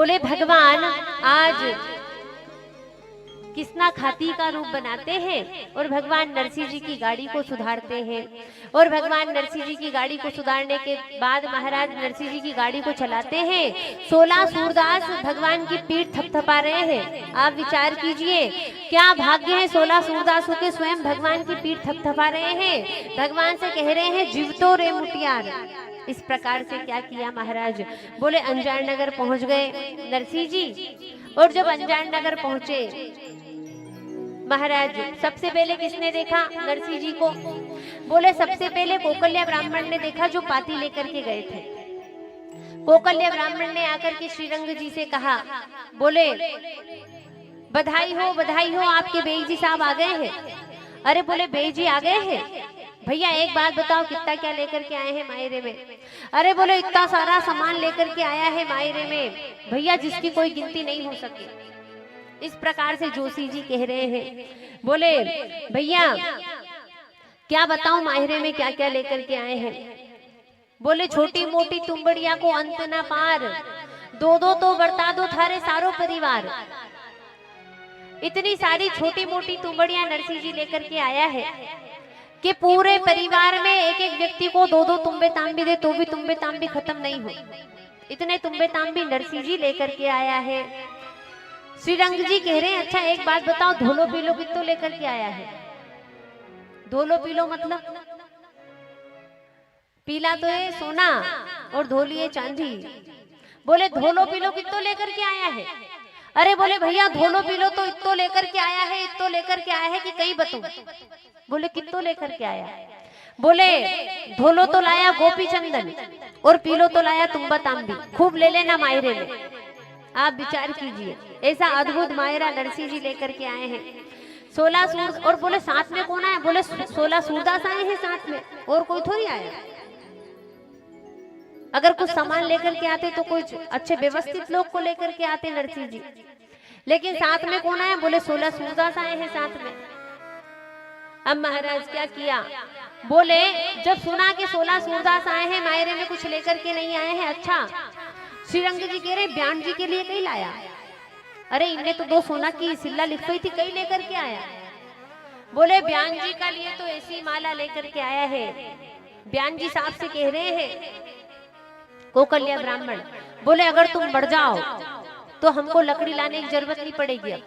बोले भगवान आज किसना खाती का रूप बनाते हैं और भगवान नरसिंह जी की गाड़ी को सुधारते हैं। और भगवान नरसिंह जी की गाड़ी को सुधारने के बाद महाराज नरसिंह जी की गाड़ी को चलाते हैं। 16 सूरदास भगवान की पीठ थपथपा रहे हैं। आप विचार कीजिए क्या भाग्य है 16 सूरदासों के स्वयं भगवान की पीठ थपथपा रहे हैं। भगवान से कह रहे हैं जीवतो रे मुटियार। इस प्रकार से क्या किया महाराज, बोले अंजार नगर पहुंच गए नरसिंह जी। और जब अंजार नगर पहुंचे महाराज सबसे पहले किसने देखा नरसिंह जी को, बोले सबसे पहले कोकल्या ब्राह्मण ने देखा जो पाती लेकर के गए थे। कोकल्या ब्राह्मण ने आकर के श्रीरंग जी से कहा, बोले बधाई हो आपके बेई जी साहब आ गए हैं। अरे बोले बेई जी आ गए हैं, भैया एक बात बताओ कितना क्या लेकर के आए हैं मायरे में। अरे बोले इतना सारा सामान लेकर के आया है मायरे में भैया जिसकी कोई गिनती नहीं हो सके। इस प्रकार से जोशी जी कह रहे हैं, बोले भैया क्या बताऊं मायरे में क्या क्या लेकर के आए हैं। बोले छोटी मोटी तुंबड़िया को अंत न पार, दो दो तो बरता दो थारे सारो परिवार। इतनी सारी छोटी मोटी तुंबड़िया नरसिंह जी लेकर के आया है कि पूरे परिवार में एक एक व्यक्ति को दो दो तुम्बे तांबी दे तो भी तुम्बे तांबी खत्म नहीं हो। इतने तुम्बे तांबी नरसिंह जी लेकर के आया है। श्रीरंग जी कह रहे हैं अच्छा एक बात बताओ धोलो पीलो कितो लेकर के आया है। धोलो पीलो मतलब पीला तो है सोना और धोली है चांदी। बोले धोलो पीलो कितो लेकर के आया है। अरे बोले भैया धोलो पीलो तो इतो लेकर के आया है, इतो लेकर के आया है कि कहीं बताऊं। बोले कितो लेकर के आया। बोले धोलो तो लाया गोपी चंदन और पीलो तो लाया तुम्बा तांबी, खूब ले लेना मायरे में। आप विचार कीजिए ऐसा अद्भुत मायरा नरसिंह जी लेकर के आए हैं। 16 सूर और बोले साथ में कौन आया, बोले 16 सूरदास आए हैं साथ में, और कोई थोड़ी आया। अगर कुछ सामान लेकर के आते तो कुछ अच्छे व्यवस्थित लोग को लेकर के आते नरसिंह जी, लेकिन साथ में कौन आया, बोले 16 सूरदास आए हैं साथ में। अब महाराज क्या किया, बोले जब सुना कि 16 सूरदास आए हैं मायरे में कुछ लेकर के नहीं आए हैं। अच्छा श्रीरंग जी कह रहे ब्यान जी के लिए कहीं लाया। अरे इनने तो 2 सोना की सिल्ला लिखवाई थी, कहीं लेकर के आया। बोले ब्यान जी का लिए तो ऐसी माला लेकर के आया है। ब्यान जी साहब से कह रहे हैं कोकल्या ब्राह्मण, बोले अगर तुम बढ़ जाओ तो हमको लकड़ी लाने की जरूरत नहीं पड़ेगी अब।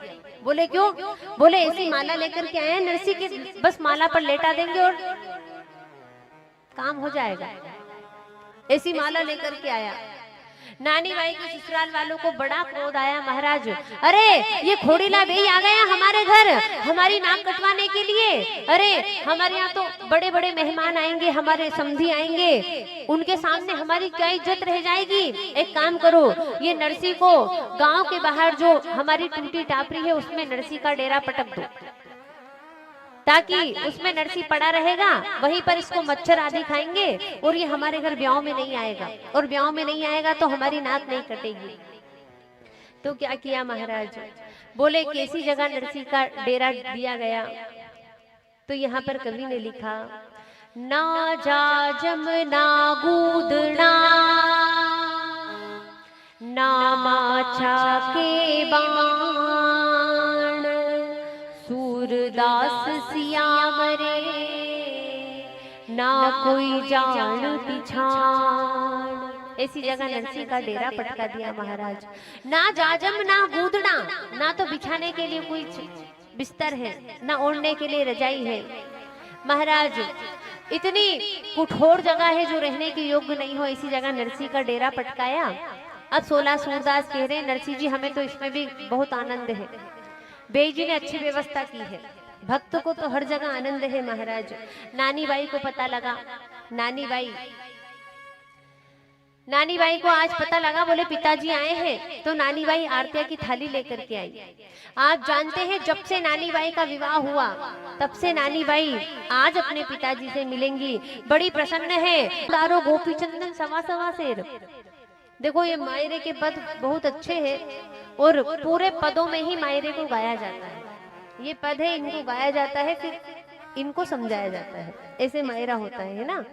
बोले क्यों, बोले ऐसी माला लेकर के आए हैं नरसिंह के, बस माला पर लेटा देंगे और काम हो जाएगा। ऐसी माला लेकर के आया। नानी बाई के ससुराल वालों को बड़ा क्रोध आया महाराज, अरे ये खोड़ीला बेई आ गया हमारे घर हमारी नाक कटवाने के लिए। अरे हमारे यहाँ तो बड़े बड़े मेहमान आएंगे, हमारे समधी आएंगे, उनके सामने हमारी क्या इज्जत रह जाएगी। एक काम करो ये नरसिंह को गांव के बाहर जो हमारी टूटी टापरी है उसमें नरसिंह का डेरा पटक दो, ताकि उसमें नरसिंह पड़ा रहेगा, वहीं पर इसको मच्छर आदि खाएंगे और ये हमारे घर ब्याह में नहीं आएगा, और ब्याह में नहीं आएगा तो हमारी नाक नहीं कटेगी। तो क्या किया महाराज, बोले कैसी जगह नरसिंह का डेरा दिया गया। तो यहाँ पर कवि ने लिखा, ना जाजम ना गूदना ना माछा के बाण, सूरदास सियाम रे ना कोई जान पिछाड़। ऐसी जगह नरसिंह का डेरा पटका दिया महाराज। ना जाजम ना गूदना, ना तो बिछाने के लिए कोई बिस्तर है, ना ओढ़ने के लिए रजाई है। महाराज इतनी कठोर जगह है जो रहने के योग्य नहीं हो, इसी जगह नरसिंह का डेरा पटकाया। अब 16 सूरदास कह रहे नरसिंह जी हमें तो इसमें भी बहुत आनंद है। बेई जी ने अच्छी व्यवस्था की है, भक्त को तो हर जगह आनंद है महाराज। नानी बाई को पता लगा, नानी बाई को आज पता लगा, बोले पिताजी आए हैं। तो नानी बाई आरतिया की थाली लेकर के आई। आप जानते हैं जब से नानी बाई का विवाह हुआ तब से नानी बाई आज अपने पिताजी से मिलेंगी, बड़ी प्रसन्न है। दारो गोपी चंदन सवा सवा शेर। देखो ये मायरे के पद बहुत अच्छे हैं और पूरे पदों में ही मायरे को गाया जाता है। ये पद है इनको गाया जाता है, फिर इनको समझाया जाता है, ऐसे मायरा होता है ना।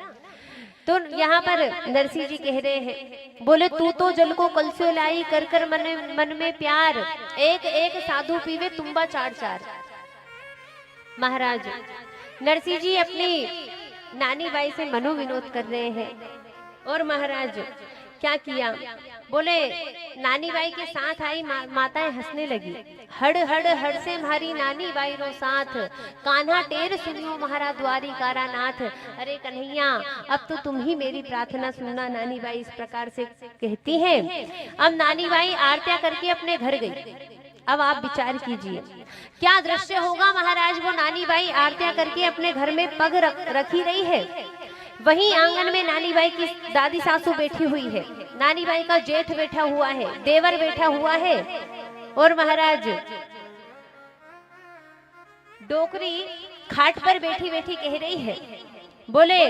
तो यहाँ पर नरसिंह जी कह रहे हैं, बोले तू तो जल को कल से लाई, कर कर मन में प्यार, एक एक साधु पीवे तुम्बा चार चार। महाराज नरसिंह जी अपनी नानी बाई से मनोविनोद कर रहे हैं। और महाराज क्या किया, बोले नानी बाई के साथ आई माताएं हंसने लगी। हड़ हड़ हड़ से मारी नानी बाई रो साथ, कान्हा टेर सुनियो महारा द्वारी कारा नाथ। अरे कन्हैया अब तो तुम ही मेरी प्रार्थना सुनना। नानी बाई इस प्रकार से कहती हैं। अब नानी बाई आरतियां करके अपने घर गई। अब आप विचार कीजिए क्या दृश्य होगा महाराज। वो नानी बाई आरतियां करके अपने घर में पग रखी रही है। वहीं आंगन में नानी बाई की दादी सासू बैठी हुई है, नानी बाई का जेठ बैठा हुआ है, देवर बैठा हुआ है। और महाराज डोकरी खाट पर बैठी बैठी कह रही है, बोले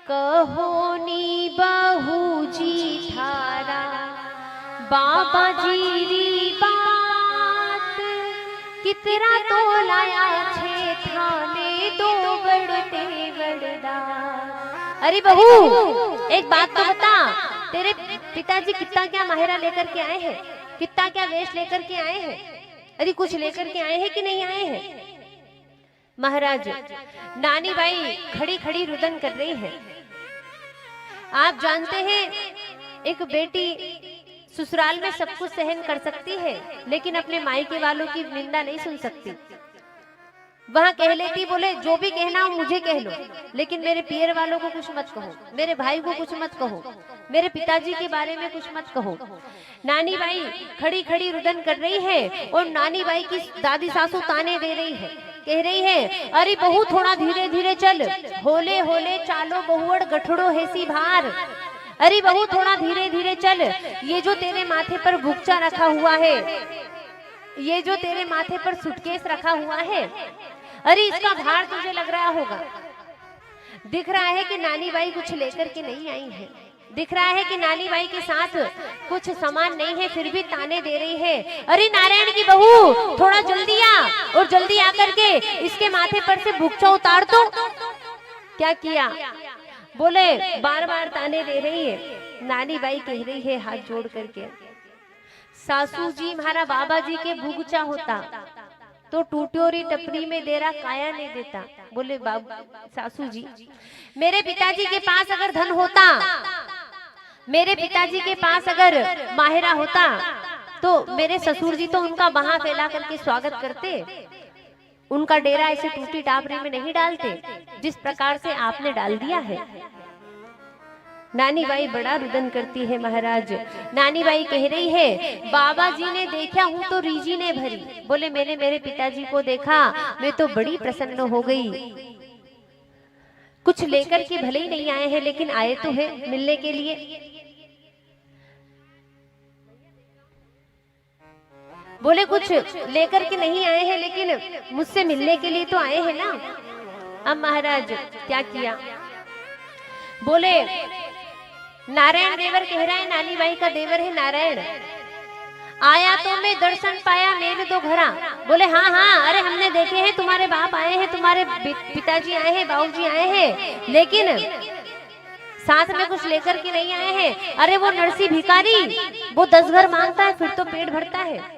कहो नी बहू जी थारा बाबा जी री बात, कितना तो लाया छे थाने दो बड़ते बड़दा। अरे बहू एक बात तो बता, तेरे पिताजी कितना क्या माहिरा लेकर के आए हैं, कितना क्या वेश लेकर के आए हैं, अरे कुछ लेकर के आए हैं कि नहीं आए हैं। महाराज नानी बाई खड़ी खड़ी रुदन कर रही है। आप जानते हैं एक बेटी ससुराल में सब कुछ सहन कर सकती है, लेकिन अपने मायके वालों की निंदा नहीं सुन सकती। वहां कह लेती, बोले जो भी कहना हो मुझे कह लो, लेकिन मेरे पियर वालों को कुछ मत कहो, मेरे भाई को कुछ मत कहो, मेरे पिताजी के बारे में कुछ मत कहो। नानी बाई खड़ी खड़ी रुदन कर रही है और नानी बाई की दादी सासू ताने दे रही है, कह रही है अरे बहू थोड़ा धीरे धीरे चल, होले होले चालो बहुअड़ गठड़ो हैसी भार। अरे बहू थोड़ा धीरे धीरे चल, ये जो तेरे माथे पर बुकचा रखा हुआ है, ये जो तेरे माथे पर सूटकेस रखा हुआ है, अरे इसका भार तुझे लग रहा होगा। दिख रहा है कि नानी बाई कुछ लेकर के नहीं आई है, दिख रहा है कि नानी बाई के साथ कुछ सामान नहीं है, फिर भी ताने दे रही है। अरे नारायण की बहू थोड़ा जल्दी आ, और जल्दी आकर के इसके माथे पर से बुकचा उतार दो। क्या किया, बोले बार बार ताने दे रही है। नानी बाई कह रही है हाथ जोड़ करके, सासू जी हमारा बाबा जी के बुगचा होता तो टूटोरी टपरी में देरा काया नहीं देता। बोले बाबू सासू जी मेरे पिताजी के पास अगर धन होता, मेरे पिताजी के पास अगर माहिरा होता, तो मेरे ससुर जी तो उनका बाहां फैला करके स्वागत करते, उनका डेरा ऐसे टूटी टापरी में नहीं डालते जिस प्रकार से आपने डाल दिया है। नानी बाई बड़ा रुदन करती है। महाराज नानी बाई कह रही है बाबा जी ने देखा हूँ तो रीजी ने भरी। बोले मैंने मेरे पिताजी को देखा, मैं तो बड़ी प्रसन्न हो गई। कुछ लेकर के भले ही नहीं आए हैं, लेकिन आए तो है मिलने के लिए। बोले कुछ लेकर के नहीं आए हैं, लेकिन मुझसे मिलने के लिए तो आए हैं ना। अब महाराज क्या किया, बोले नारायण देवर कह रहा है, नानी बाई का देवर है नारायण, आया तो मैं दर्शन पाया मेरे दो घरा। बोले हाँ हाँ, अरे हमने देखे हैं तुम्हारे बाप आए हैं, तुम्हारे पिताजी आए हैं, बाबूजी आए हैं, लेकिन साथ में कुछ लेकर के नहीं आए हैं। अरे वो नरसी भिखारी, वो 10 घर मांगता है फिर तो पेट भरता है।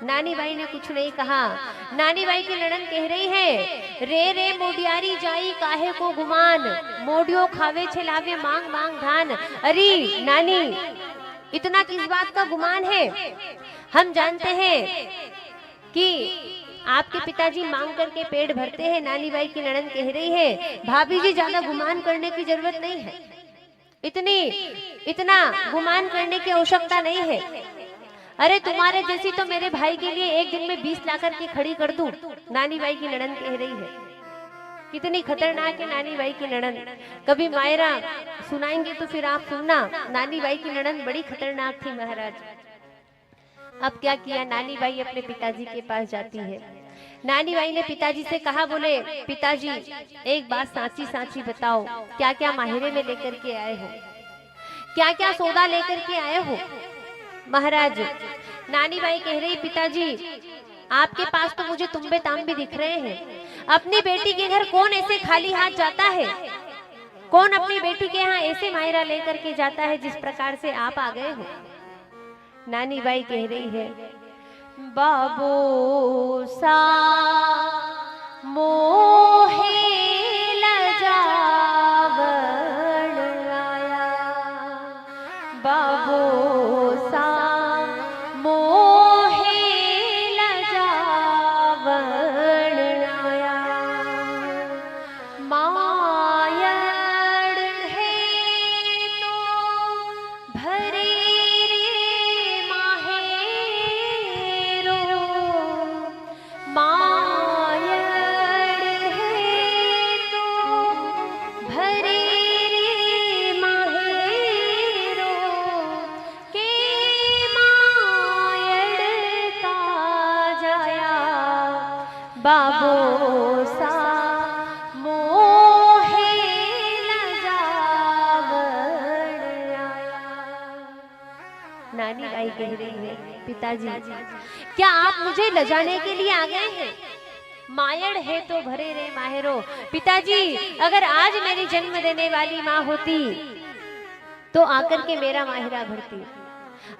नानी बाई ने कुछ नहीं कहा। नानी बाई की ननद कह रही है रे रे मोडियारी जाई काहे को गुमान, मोडियो खावे छलावे मांग मांग धान। अरे नानी इतना किस बात का गुमान है, हम जानते हैं कि आपके पिताजी मांग करके पेट भरते हैं। नानी बाई की ननद कह रही है भाभी जी ज्यादा गुमान करने की जरूरत नहीं है, इतना गुमान करने की आवश्यकता नहीं है। अरे तुम्हारे जैसी तो मेरे भाई के लिए एक दिन में 20 लाकर के खड़ी कर दूं। नानी बाई की ननद कह रही है, कितनी खतरनाक है नानी बाई की ननद। कभी मायरा सुनाएंगे तो फिर आप सुनना, नानी बाई की ननद बड़ी खतरनाक थी महाराज। अब क्या किया, नानी बाई अपने पिताजी के पास जाती है। नानी बाई ने पिताजी से कहा, बोले पिताजी एक बात साची साची बताओ, क्या क्या माहिरे में लेकर के आए हो, क्या क्या सौदा लेकर के आए हो। महाराज नानी बाई कह रही पिताजी आपके पास तो मुझे तुम्बे तांबे दिख रहे हैं, अपनी बेटी के घर कौन ऐसे खाली हाथ जाता है। कौन अपनी बेटी के यहाँ ऐसे मायरा लेकर के जाता है जिस प्रकार से आप आ गए हो। नानी बाई कह रही है, बाबू सा मोहे लजावण आया, बाबू सा मोहे लजावण आया, मायड़ है तो भरी रे माहेरो, मायड़ है तो भरी रे माहेरो, के मायड़ का जाया, बाबू सा मोहे लजावण आया। नानी बाई कह रही है, पिताजी क्या आप मुझे लजाने के लिए आ गए हैं? मायड़ है तो भरे रे माहेरो। पिताजी अगर आज मेरी जन्म देने वाली माँ होती तो आकर के मेरा माहिरा भरती,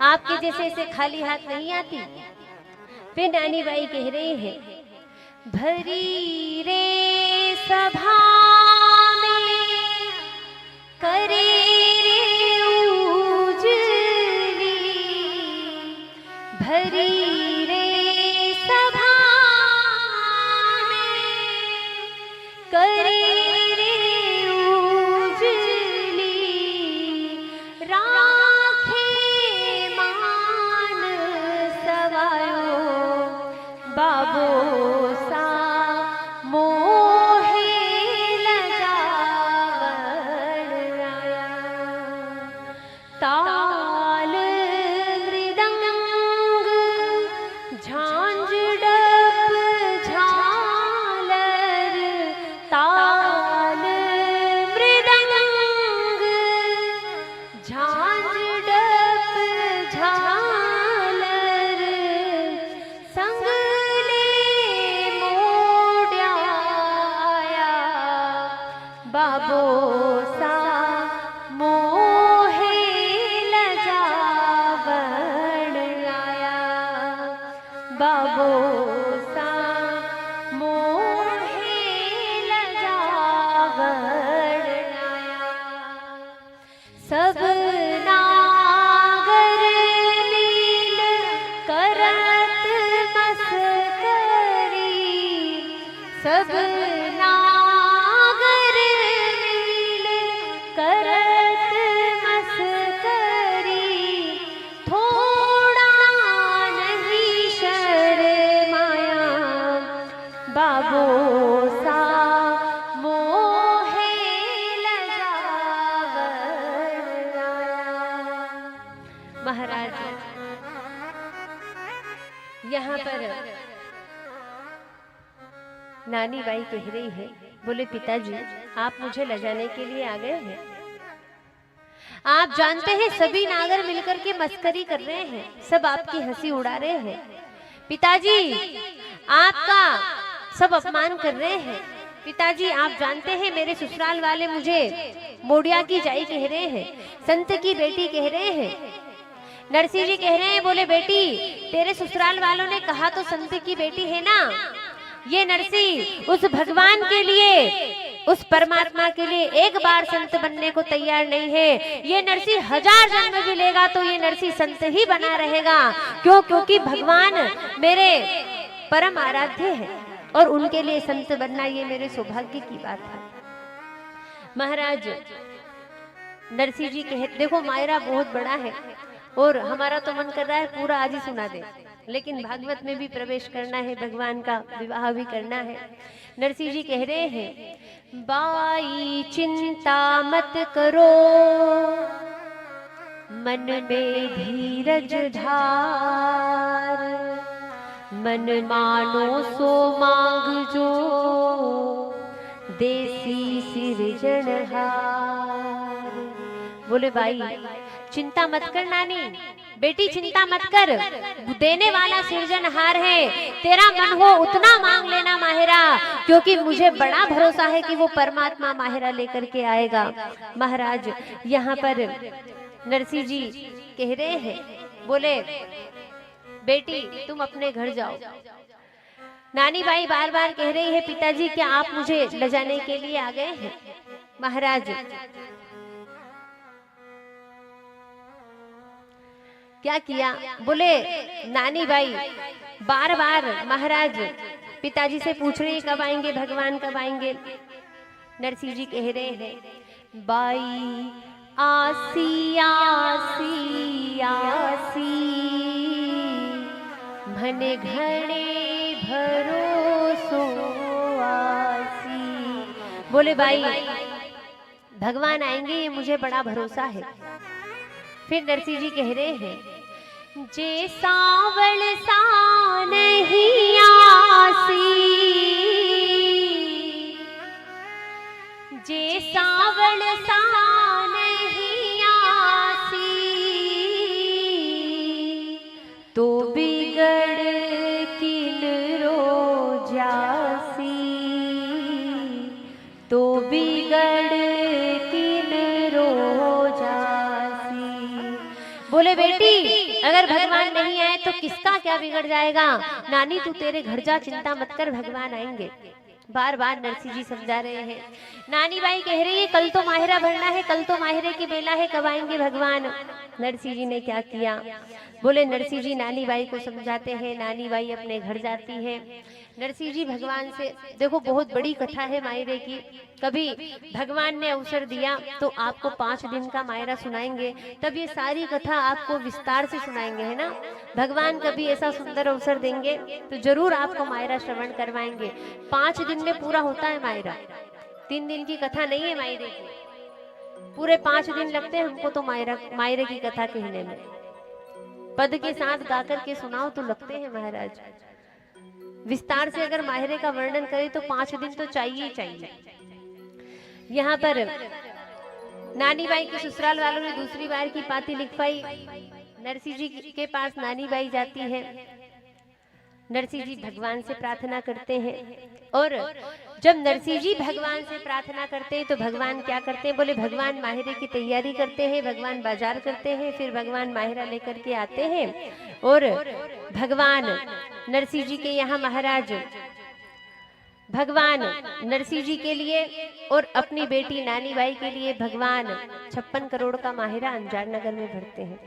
आपके जैसे ऐसे खाली हाथ नहीं आती। फिर नानी बाई कह रही है, भरी रे सभा में करे रे उजली, भरी रे सभा में करे रे उजली, राखे मान सवायो, बाबू सा मोहे लजावण आया, ताल मृदंग झांझ डप झालर, ताल मृदंग झांझ डप झालर, संग बाबू सा मोहे लजावण आया, बाबू सा मोहे लजावण आया। सब नागर लील करत मस्करी, सब करत मस्करी, थोड़ा नहीं शर्माया, बाबू सा मोहे लजावण आया। महाराज यहाँ पर नानी बाई कह रही है, बोले पिताजी आप मुझे लजाने के लिए आ गए हैं। आप जानते हैं सभी नागर मिलकर के मस्करी कर रहे हैं, सब आपकी हंसी उड़ा रहे हैं। पिताजी आपका सब अपमान कर रहे हैं। पिताजी आप जानते हैं मेरे ससुराल वाले मुझे मोडिया की जाई कह रहे हैं, संत की बेटी कह रहे हैं। नरसिंह जी कह रहे हैं, बोले बेटी तेरे ससुराल वालों ने कहा तो संत की बेटी है ना। ये नरसिंह उस भगवान के लिए, उस परमात्मा के लिए एक बार संत बनने को तैयार नहीं है। ये नरसिंह 1000 जन्म भी लेगा तो ये नरसिंह संत ही बना रहेगा। क्यों? क्योंकि भगवान मेरे परम आराध्य है और उनके लिए संत बनना ये मेरे सौभाग्य की बात है। महाराज नरसिंह जी कहे, देखो मायरा बहुत बड़ा है और हमारा तो मन कर रहा है पूरा आज ही सुना दे, लेकिन भागवत में भी प्रवेश करना है, भगवान का विवाह भी करना है। नरसिंह जी कह रहे हैं, बाई चिंता मत करो, मन में धीरज धार, मन मानो सो मांग जो, देसी सिरजनहार। बोले भाई चिंता मत कर नानी, बेटी चिंता मत कर, देने वाला सृजनहार है, तेरा मन हो उतना मांग लेना माहिरा, क्योंकि मुझे बड़ा भरोसा है कि वो परमात्मा माहिरा लेकर के आएगा। महाराज यहाँ पर नरसिंह जी कह रहे हैं, बोले बेटी तुम अपने घर जाओ। नानी बाई बार बार कह रही है, पिताजी क्या आप मुझे ले जाने के लिए आ गए हैं? महाराज क्या किया? बोले नानी बाई बार बार महाराज पिताजी से पूछ रहे कब आएंगे भगवान, कब आएंगे। नरसिंह जी कह रहे हैं, बाई आसी आसी आसी भने घड़े भरोसो आसी। बोले बाई भगवान आएंगे ये मुझे बड़ा भरोसा है। फिर नरसिंह जी कह रहे हैं, जे सावल सा नहीं आसी, जे सावल सा नहीं आसी, तो बिगड़ किन रो जासी, तो बिगड़ किन रो जासी। बोले बेटी अगर भगवान नहीं आए तो किसका क्या बिगड़ जाएगा? नानी तू तेरे घर जा, चिंता मत कर, भगवान आएंगे। बार बार नरसिंह जी समझा रहे हैं। नानी बाई कह रही है कल तो माहिरा भरना है, कल तो माहिरे की बेला है, कब आएंगे भगवान? नरसिंह जी ने क्या किया? बोले नरसिंह जी नानी बाई को समझाते हैं, नानी बाई अपने घर जाती है। नरसिंह जी भगवान से, देखो बहुत बड़ी कथा है मायरे की, कभी भगवान ने अवसर दिया तो आपको 5 दिन का मायरा सुनाएंगे, तब ये सारी कथा आपको विस्तार से सुनाएंगे, है ना। भगवान कभी ऐसा सुंदर अवसर देंगे तो जरूर आपको मायरा श्रवण करवाएंगे। 5 दिन में पूरा होता है मायरा, 3 दिन की कथा नहीं है मायरे की, पूरे 5 दिन लगते हैं हमको तो मायरे की कथा कहने में। पद के साथ गाकर के सुनाओ तो लगते हैं महाराज। विस्तार से अगर माहिरे का वर्णन करें तो 5 दिन तो चाहिए ही चाहिए। यहाँ पर नानी बाई के ससुराल वालों ने दूसरी बार की पाती लिखवाई। नरसिंह जी के पास नानी बाई जाती है, नरसिंह जी भगवान से प्रार्थना करते हैं, और जब नरसिंह जी भगवान से प्रार्थना करते हैं तो भगवान क्या करते हैं? बोले भगवान माहिरे की तैयारी करते हैं, भगवान बाजार करते हैं, फिर भगवान माहिरा लेकर के आते हैं और भगवान नरसिंह जी के यहाँ महाराज भगवान नरसिंह जी के लिए और अपनी बेटी नानी बाई के लिए भगवान 56 करोड़ का माहिरा अंजार नगर में भरते हैं।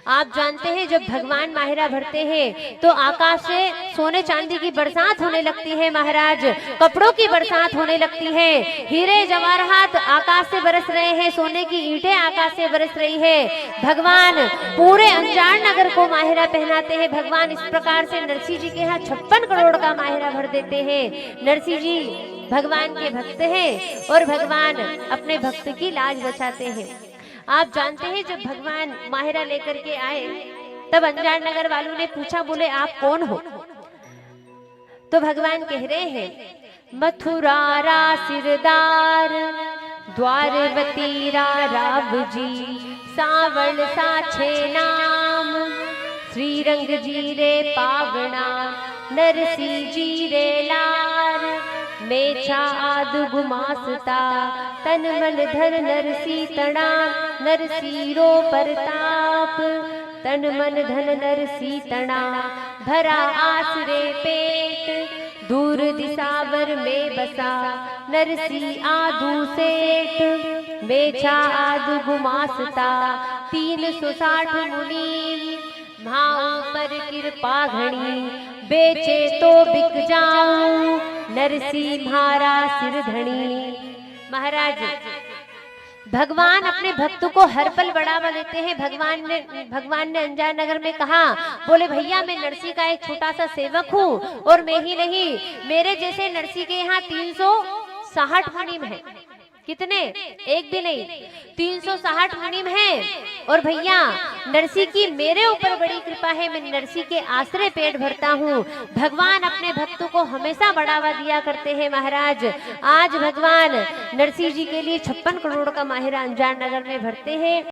आप जानते हैं जब भगवान माहिरा भरते हैं तो आकाश से सोने चांदी की बरसात होने लगती है महाराज, कपड़ों की बरसात होने लगती है, हीरे जवाहरात आकाश से बरस रहे हैं, सोने की ईंटें आकाश से बरस रही है। भगवान पूरे अंजार नगर को माहिरा पहनाते हैं। भगवान इस प्रकार से नरसिंह जी के यहाँ 56 करोड़ का माहिरा भर देते हैं। नरसिंह जी भगवान के भक्त हैं और भगवान अपने भक्त की लाज बचाते हैं। आप जानते हैं जब भगवान माहिरा लेकर के आए तब अंजार नगर वालों ने पूछा, बोले आप कौन हो? तो भगवान कह रहे हैं, मथुरा रा सिरदार द्वारवती रा राव जी, सावल साछे नाम श्रीरंग जी रे पावना, नरसिंह जी रे लार मेछा आद गुमासता, तन मन धन नरसी तणा, नरसीरो परताप, तन मन धन नरसी तणा, भरा आसरे पेट, दूर दिसावर में बसा, नरसी आदू सेठ, मेछा आद गुमासता, 360 मुनि, भाव पर कृपा घणी, बेचे तो बिक जाऊं, नरसी म्हारा सिर धनी। महाराज भगवान अपने भक्त को हर पल बढ़ावा देते हैं। भगवान ने अंजार नगर में कहा, बोले भैया मैं नरसिंह का एक छोटा सा सेवक हूँ और मैं ही नहीं, मेरे जैसे नरसिंह के यहाँ 360 मुनिम है। कितने? एक भी नहीं, 360 मुनिम है। और भैया नरसिंह की मेरे ऊपर बड़ी कृपा है, मैं नरसिंह के आश्रय पेट भरता हूँ। भगवान अपने भक्तों को हमेशा बढ़ावा दिया करते हैं महाराज। आज भगवान नरसिंह जी के लिए 56 करोड़ का माहिरा अंजार नगर में भरते हैं।